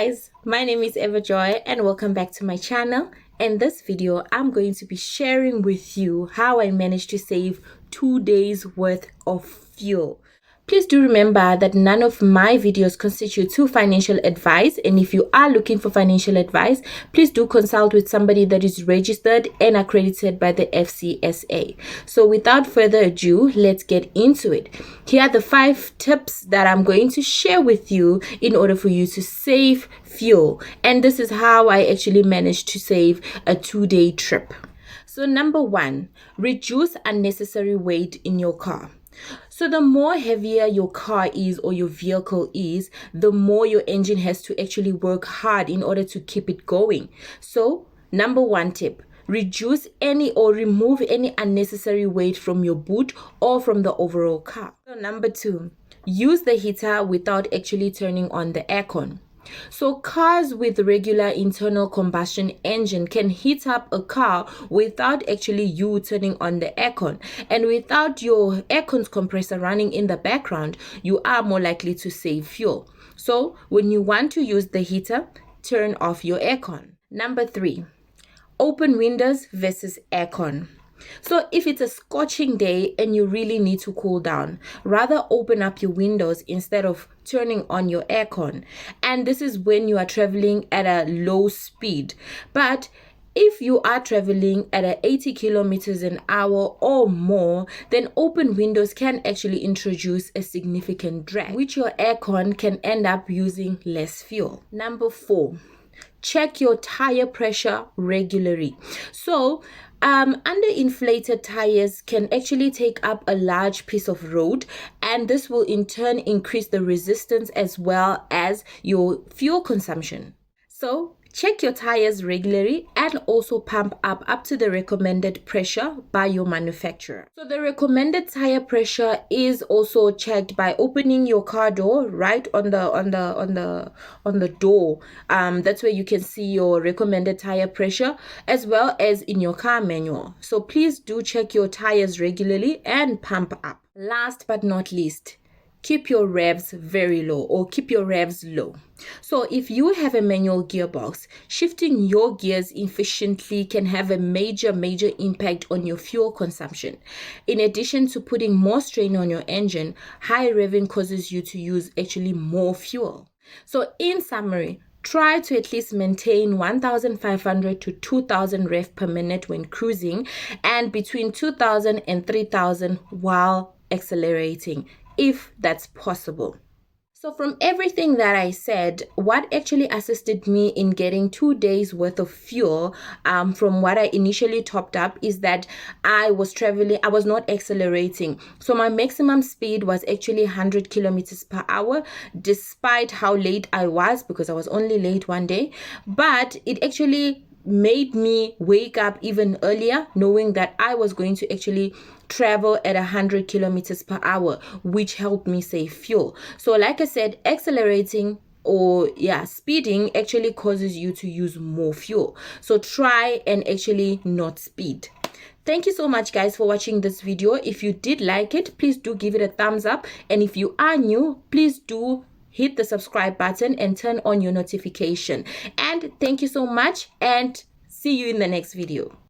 guys, my name is Everjoy and welcome back to my channel. In this video, I'm going to be sharing with you how I managed to save 2 days worth of fuel. Please do remember that none of my videos constitute financial advice, and if you are looking for financial advice, please do consult with somebody that is registered and accredited by the FCSA. So without further ado, let's get into it. Here are the 5 tips that I'm going to share with you in order for you to save fuel, and this is how I actually managed to save a 2-day trip. So number 1, reduce unnecessary weight in your car. So the more heavier your car is or your vehicle is, the more your engine has to actually work hard in order to keep it going. So number 1 tip, reduce any or remove any unnecessary weight from your boot or from the overall car. So number 2, use the heater without actually turning on the aircon. So cars with regular internal combustion engine can heat up a car without actually you turning on the aircon, and without your aircon's compressor running in the background, you are more likely to save fuel. So when you want to use the heater, turn off your aircon. Number 3, open windows versus aircon. So if it's a scorching day and you really need to cool down, rather open up your windows instead of turning on your aircon. And this is when you are traveling at a low speed. But if you are traveling at 80 kilometers an hour or more, then open windows can actually introduce a significant drag, which your aircon can end up using less fuel. Number 4, check your tire pressure regularly. So underinflated tires can actually take up a large piece of road, and this will in turn increase the resistance as well as your fuel consumption. So check your tires regularly and also pump up to the recommended pressure by your manufacturer. So the recommended tire pressure is also checked by opening your car door right on the door. That's where you can see your recommended tire pressure, as well as in your car manual. So please do check your tires regularly and pump up. Last but not least, keep your revs very low, or keep your revs low. So if you have a manual gearbox, shifting your gears efficiently can have a major impact on your fuel consumption. In addition to putting more strain on your engine, high revving causes you to use actually more fuel. So in summary, try to at least maintain 1,500 to 2,000 rev per minute when cruising, and between 2,000 and 3,000 while accelerating, if that's possible. So from everything that I said, what actually assisted me in getting 2 days worth of fuel from what I initially topped up is that I was not accelerating. So my maximum speed was actually 100 kilometers per hour, despite how late I was, because I was only late one day. But it actually made me wake up even earlier, knowing that I was going to actually travel at 100 kilometers per hour, which helped me save fuel. So like I said, accelerating or speeding actually causes you to use more fuel. So try and actually not speed. Thank you so much guys for watching this video. If you did like it, please do give it a thumbs up, and if you are new, please do hit the subscribe button and turn on your notification. And thank you so much, and see you in the next video.